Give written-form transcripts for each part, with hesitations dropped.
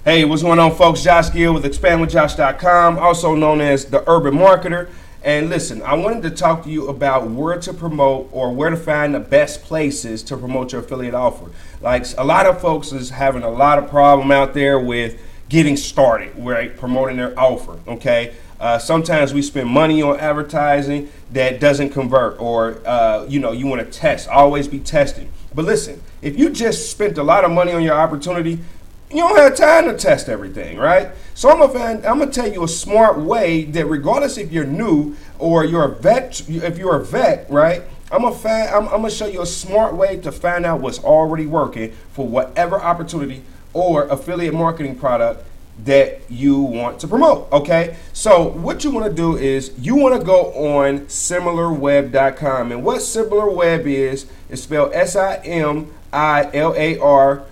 Hey, what's going on, folks? Josh Gill with expandwithjosh.com, also known as the Urban Marketer. And listen, I wanted to talk to you about where to promote or where to find the best places to promote your affiliate offer. Like, a lot of folks is having a lot of problem out there with getting started, right? Promoting their offer, okay? Sometimes we spend money on advertising that doesn't convert, or you want to test, always be testing. But listen, if you just spent a lot of money on your opportunity, you don't have time to test everything, right? So I'm gonna tell you a smart way that, regardless if you're new or you're a vet, if you're a vet, right? I'm gonna show you a smart way to find out what's already working for whatever opportunity or affiliate marketing product that you want to promote. Okay, so what you want to do is you want to go on similarweb.com, and what SimilarWeb is spelled SIMILARWEB.com.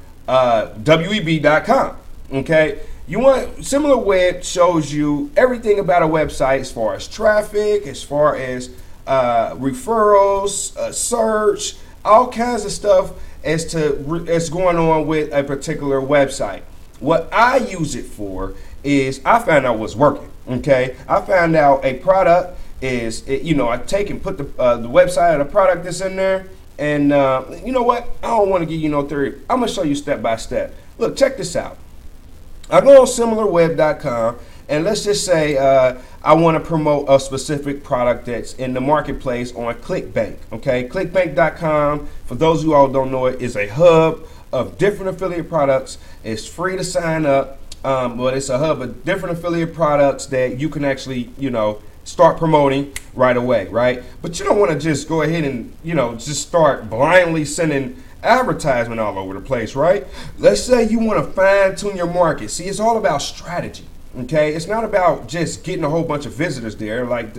Okay, you want SimilarWeb shows you everything about a website as far as traffic, as far as referrals, search, all kinds of stuff as going on with a particular website. What I use it for is I found out what's working. Okay, I found out a product is, I take and put the website of the product that's in there, and you know what? I don't want to give you no theory. I'm gonna show you step by step. Look, check this out. I go on similarweb.com, and let's just say I want to promote a specific product that's in the marketplace on ClickBank. Okay, ClickBank.com, for those who all don't know it, is a hub of different affiliate products. It's free to sign up, but it's a hub of different affiliate products that you can actually, start promoting right away, right? But you don't want to just go ahead and, just start blindly sending advertisement all over the place, right? Let's say you want to fine tune your market. See, it's all about strategy. Okay, it's not about just getting a whole bunch of visitors there. Like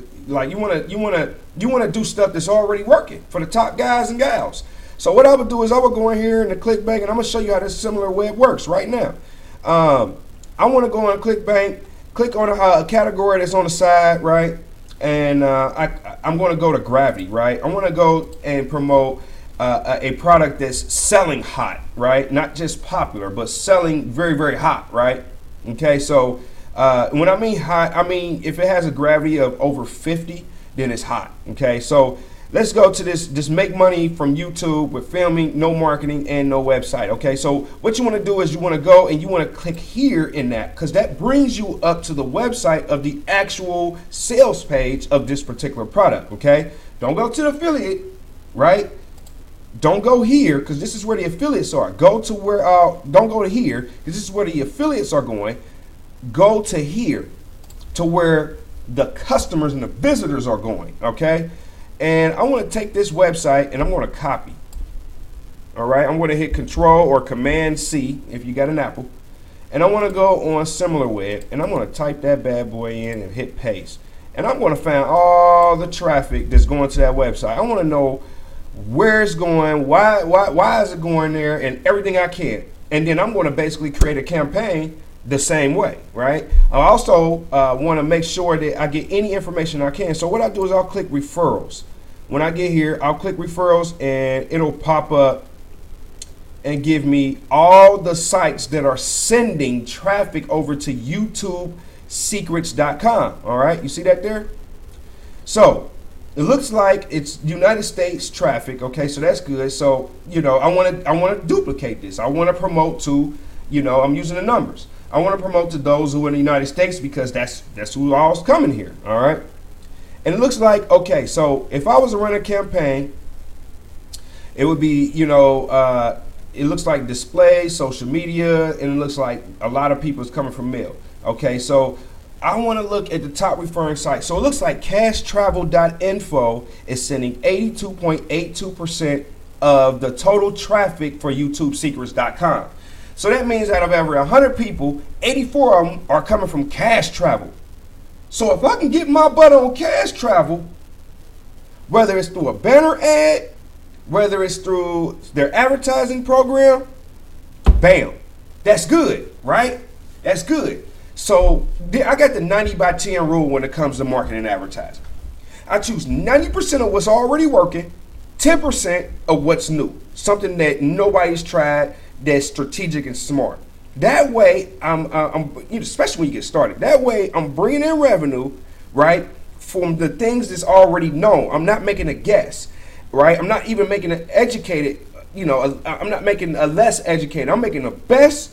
you want to do stuff that's already working for the top guys and gals. So what I would do is I would go in here in the ClickBank, and I'm gonna show you how this SimilarWeb works right now. I want to go on ClickBank, click on a category that's on the side, right? And I'm going to go to Gravity, right? I want to go and promote a product that's selling hot, right? Not just popular, but selling very, very hot, right? Okay, so when I mean hot, I mean if it has a gravity of over 50, then it's hot. Okay, so let's go to this make money from YouTube with filming, no marketing, and no website. Okay, so what you want to do is you want to go and you want to click here in that, because that brings you up to the website of the actual sales page of this particular product. Okay, don't go to the affiliate, right? Don't go here, because this is where the affiliates are. Go to where, don't go to here, because this is where the affiliates are going. Go to here, to where the customers and the visitors are going. Okay. And I want to take this website and I'm going to copy. All right, I'm going to hit Control or Command C if you got an Apple, and I want to go on SimilarWeb, and I'm going to type that bad boy in and hit paste. And I'm going to find all the traffic that's going to that website. I want to know where it's going, why is it going there, and everything I can. And then I'm going to basically create a campaign the same way, right? I also want to make sure that I get any information I can. So what I do is I'll click referrals. When I get here, I'll click referrals, and it'll pop up and give me all the sites that are sending traffic over to YouTubesecrets.com. All right, you see that there? So it looks like it's United States traffic. Okay, so that's good. So I want to duplicate this. I want to promote to, I'm using the numbers. I want to promote to those who are in the United States, because that's who all's coming here. All right. And it looks like, okay, so if I was to run a campaign, it would be, it looks like display, social media, and it looks like a lot of people is coming from mail. Okay, so I want to look at the top referring sites. So it looks like cashtravel.info is sending 82.82% of the total traffic for YouTubesecrets.com. So that means out of every 100 people, 84 of them are coming from Cash Travel. So if I can get my butt on Cash Travel, whether it's through a banner ad, whether it's through their advertising program, bam, that's good, right? That's good. So I got the 90 by 10 rule when it comes to marketing and advertising. I choose 90% of what's already working, 10% of what's new, something that nobody's tried, that's strategic and smart. That way, especially when you get started. That way, I'm bringing in revenue, right, from the things that's already known. I'm not making a guess, right? I'm not even making an educated, I'm not making a less educated. I'm making the best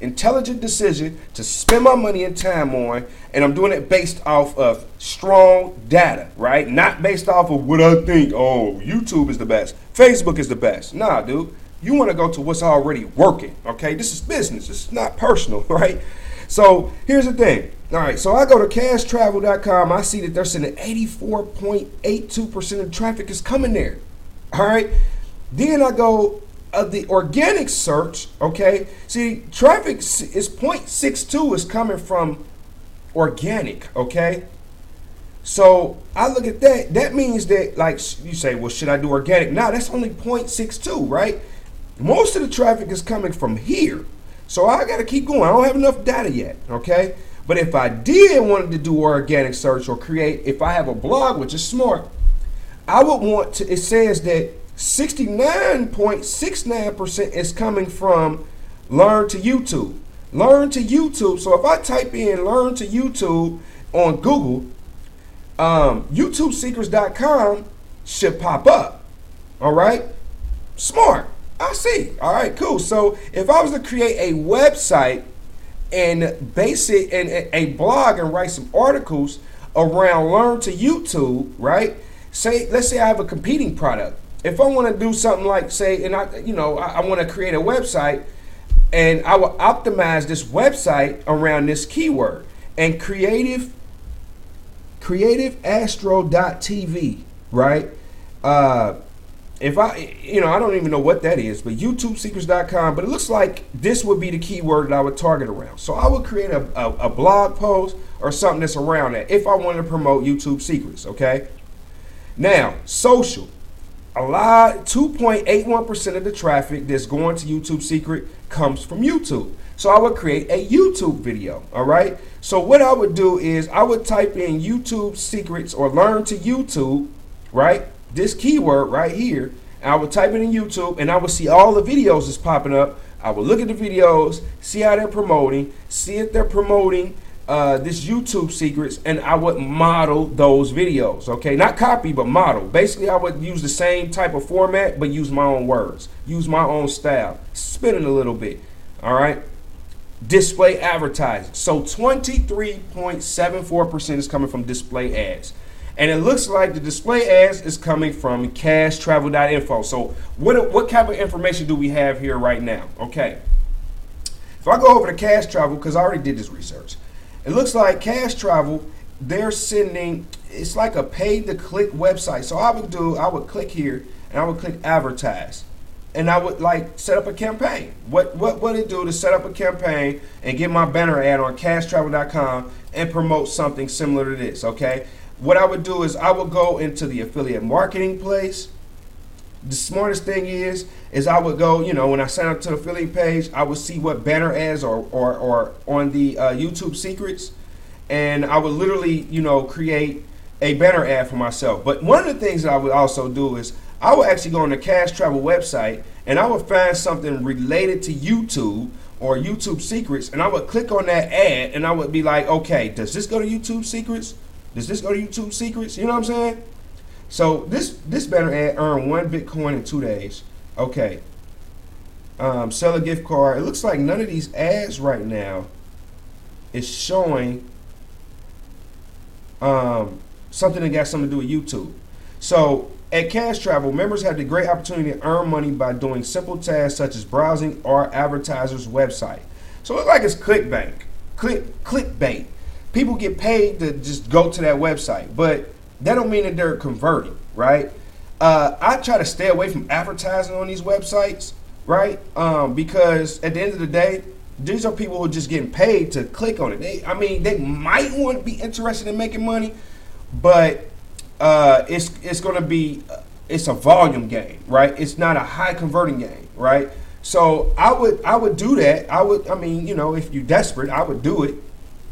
intelligent decision to spend my money and time on, and I'm doing it based off of strong data, right? Not based off of what I think. Oh, YouTube is the best. Facebook is the best. Nah, dude. You want to go to what's already working, okay? This is business. This is not personal, right? So here's the thing. All right, so I go to cashtravel.com. I see that they're sending 84.82% of traffic is coming there. All right. Then I go the organic search, okay? See, traffic is 0.62 is coming from organic, okay? So I look at that. That means that, like you say, well, should I do organic? Nah, that's only 0.62, right? Most of the traffic is coming from here. So I got to keep going. I don't have enough data yet, okay? But if I did want to do organic search or create, if I have a blog, which is smart, I would want to, it says that 69.69% is coming from learn to YouTube. Learn to YouTube. So if I type in learn to YouTube on Google, YouTubesecrets.com should pop up. All right? Smart. I see. All right, cool. So if I was to create a website and base it in a blog and write some articles around learn to YouTube, right? Let's say I have a competing product. If I want to do something like, say, and I want to create a website, and I will optimize this website around this keyword and creativeastro.tv, right? If I don't even know what that is, but YouTubesecrets.com, but it looks like this would be the keyword that I would target around. So I would create a blog post or something that's around that if I wanted to promote YouTube Secrets, okay? Now, social. 2.81% of the traffic that's going to YouTube Secret comes from YouTube. So I would create a YouTube video, all right? So what I would do is I would type in YouTube Secrets or learn to YouTube, right? This keyword right here, and I would type it in YouTube, and I would see all the videos that's popping up. I would look at the videos, see how they're promoting, see if they're promoting this YouTube Secrets, and I would model those videos, okay? Not copy, but model. Basically, I would use the same type of format, but use my own words, use my own style, spin it a little bit, all right? Display advertising. So 23.74% is coming from display ads. And it looks like the display ads is coming from cashtravel.info. So what type of information do we have here right now? Okay. If I go over to Cash Travel, because I already did this research, it looks like Cash Travel, they're sending, it's like a pay-to-click website. So I would click here, and I would click advertise. And I would set up a campaign. What would it do to set up a campaign and get my banner ad on cashtravel.com and promote something similar to this, okay? What I would do is I would go into the affiliate marketing place. The smartest thing is I would go, when I sign up to the affiliate page, I would see what banner ads are on the YouTube Secrets, and I would literally, create a banner ad for myself. But one of the things that I would also do is I would actually go on the Cash Travel website, and I would find something related to YouTube or YouTube Secrets, and I would click on that ad, and I would be like, okay, does this go to YouTube Secrets? Does this go to YouTube Secrets? You know what I'm saying? So this banner ad earned 1 Bitcoin in 2 days. Okay. Sell a gift card. It looks like none of these ads right now is showing something that got something to do with YouTube. So at Cash Travel, members have the great opportunity to earn money by doing simple tasks such as browsing our advertiser's website. So it looks like it's clickbait. People get paid to just go to that website, but that don't mean that they're converting, right? I try to stay away from advertising on these websites, right? Because at the end of the day, these are people who are just getting paid to click on it. They might want to be interested in making money, but it's going to be it's a volume game, right? It's not a high converting game, right? So I would do that. If you're desperate, I would do it,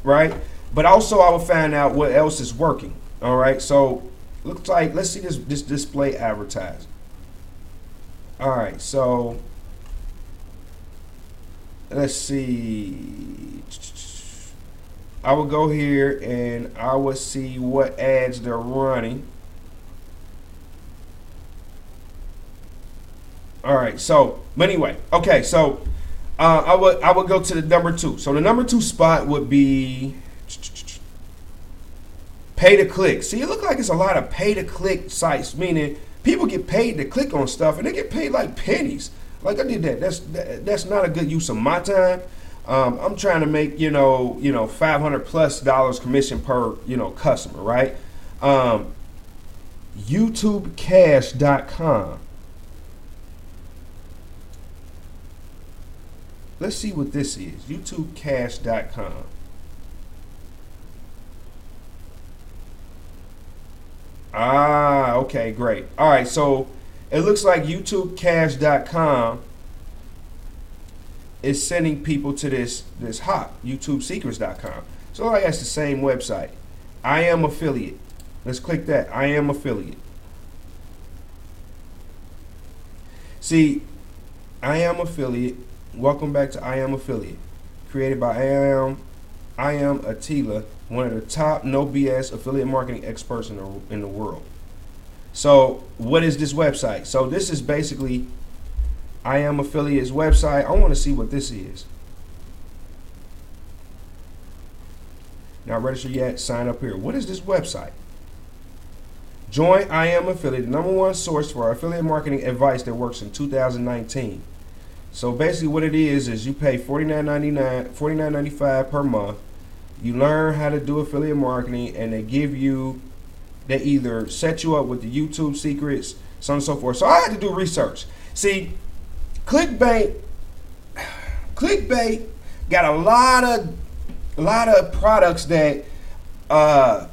right? But also I would find out what else is working. All right. So looks like, let's see this display advertising. All right. So let's see. I will go here and I will see what ads they're running. All right, so, but anyway, okay, so I would go to the number 2. So the number 2 spot would be pay to click. See, it look like it's a lot of pay to click sites, meaning people get paid to click on stuff and they get paid like pennies. Like I did that. That's not a good use of my time. I'm trying to make $500+ commission per customer, right? YouTubecash.com. Let's see what this is. YouTubecash.com. Ah, okay, great. All right, so it looks like YouTubecash.com is sending people to this hop, YouTubesecrets.com. So like that's the same website. I am affiliate. Let's click that. I am affiliate. See, I am affiliate. Welcome back to I am affiliate. Created by I am Attila, one of the top no BS affiliate marketing experts in the world. So what is this website? So this is basically I am affiliate's website. I want to see what this is. Not registered yet. Sign up here. What is this website? Join I am affiliate, the #1 source for affiliate marketing advice that works in 2019. So basically what it is you pay $49.95 per month. You learn how to do affiliate marketing, and they either set you up with the YouTube secrets, so on and so forth. So I had to do research. See, clickbait got a lot of products that I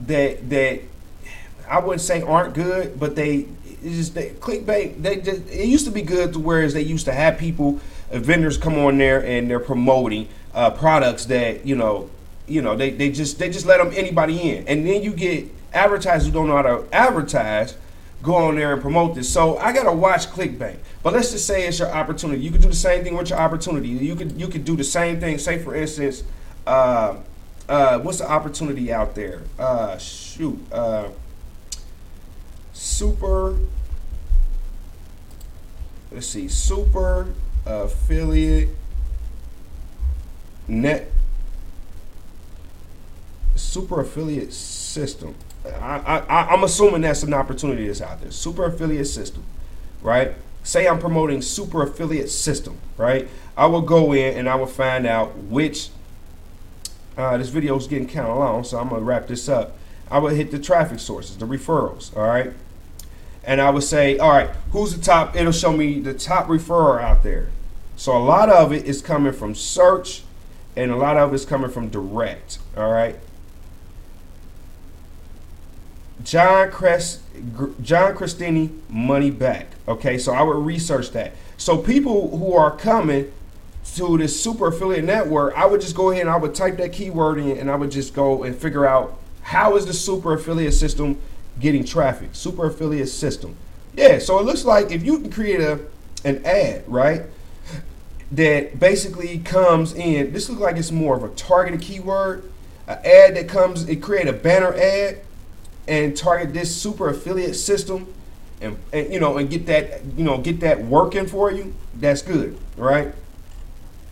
wouldn't say aren't good, but clickbait, it used to be good to whereas they used to have people, vendors come on there and they're promoting products that they just let anybody in, and then you get advertisers who don't know how to advertise go on there and promote this. So I gotta watch clickbait. But let's just say it's your opportunity. You can do the same thing with your opportunity. You could do the same thing. Say for instance, what's the opportunity out there? Super affiliate super affiliate system. I'm assuming that's an opportunity that's out there. Super affiliate system, right? Say I'm promoting super affiliate system, right? I will go in and I will find out which. This video is getting kind of long, so I'm gonna wrap this up. I will hit the traffic sources, the referrals, all right? And I would say, all right, who's the top? It'll show me the top referrer out there. So a lot of it is coming from search, and a lot of it's coming from direct, all right? John Crestini money back. Okay, so I would research that. So people who are coming to this super affiliate network, I would just go ahead and I would type that keyword in, and I would just go and figure out how is the super affiliate system getting traffic. Super affiliate system. Yeah, so it looks like if you can create an ad, right, that basically comes in, this looks like it's more of a targeted keyword, an ad that comes, it create a banner ad and target this super affiliate system, and get that working for you. That's good, right?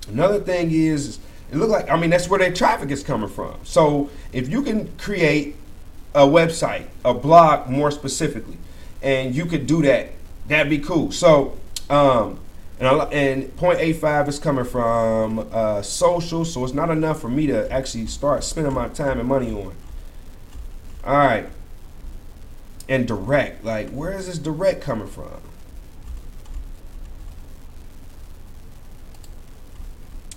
Another thing is it look like, that's where their traffic is coming from. So if you can create a website, a blog more specifically, and you could do that, that'd be cool. So and 0.85 is coming from social, so it's not enough for me to actually start spending my time and money on. All right. And direct, like where is this direct coming from?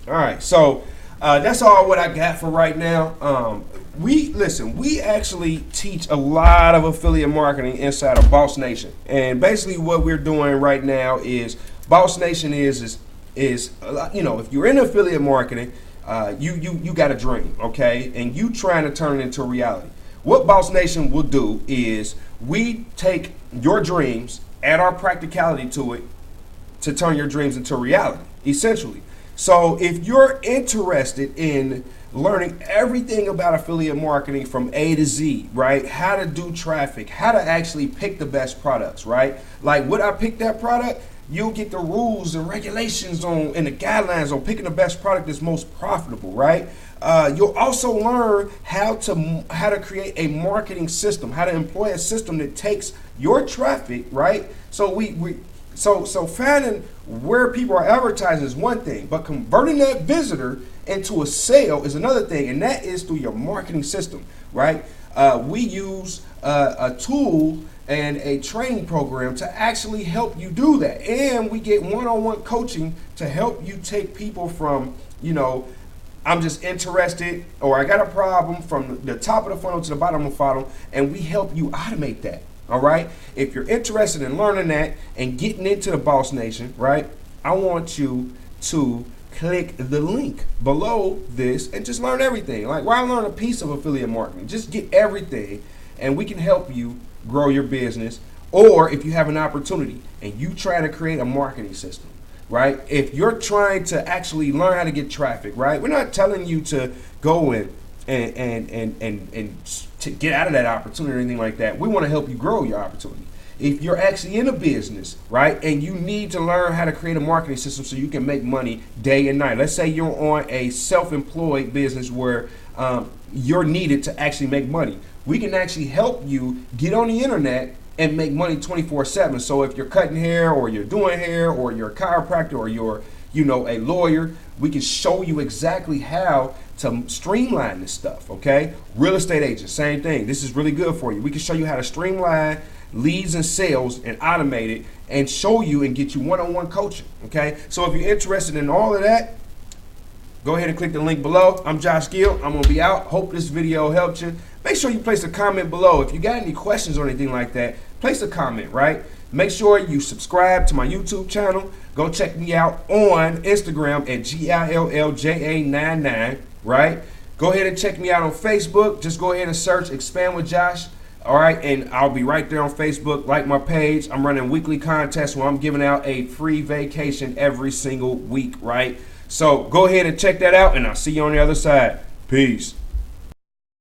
All right, so that's all what I got for right now. We actually teach a lot of affiliate marketing inside of Boss Nation, and basically what we're doing right now is Boss Nation is if you're in affiliate marketing, you got a dream, okay, and you trying to turn it into reality. What Boss Nation will do is we take your dreams, add our practicality to it to turn your dreams into reality, essentially. So if you're interested in learning everything about affiliate marketing from A to Z, right? How to do traffic, how to actually pick the best products, right? Like, would I pick that product? You'll get the rules and regulations on and the guidelines on picking the best product that's most profitable, right? You'll also learn how to create a marketing system, how to employ a system that takes your traffic, right? So finding where people are advertising is one thing, but converting that visitor into a sale is another thing, and that is through your marketing system, right? We use a tool and a training program to actually help you do that, and we get one-on-one coaching to help you take people from, I'm just interested, or I got a problem, from the top of the funnel to the bottom of the funnel, and we help you automate that. All right. If you're interested in learning that and getting into the Boss Nation, right, I want you to click the link below this and just learn everything. Like, why learn a piece of affiliate marketing? Just get everything, and we can help you grow your business. Or if you have an opportunity and you try to create a marketing system, right? If you're trying to actually learn how to get traffic, right? We're not telling you to go in and to get out of that opportunity or anything like that. We want to help you grow your opportunity. If you're actually in a business, right, and you need to learn how to create a marketing system so you can make money day and night. Let's say you're on a self-employed business where you're needed to actually make money. We can actually help you get on the internet and make money 24/7. So if you're cutting hair, or you're doing hair, or you're a chiropractor, or you're a lawyer, we can show you exactly how to streamline this stuff, okay? Real estate agents, same thing. This is really good for you. We can show you how to streamline leads and sales and automate it and show you and get you one-on-one coaching, okay? So if you're interested in all of that, go ahead and click the link below. I'm Josh Gill. I'm going to be out. Hope this video helped you. Make sure you place a comment below. If you got any questions or anything like that, place a comment, right? Make sure you subscribe to my YouTube channel. Go check me out on Instagram at GILLJA99, right? Go ahead and check me out on Facebook. Just go ahead and search Expand with Josh, all right? And I'll be right there on Facebook. Like my page. I'm running weekly contests where I'm giving out a free vacation every single week, right? So go ahead and check that out, and I'll see you on the other side. Peace.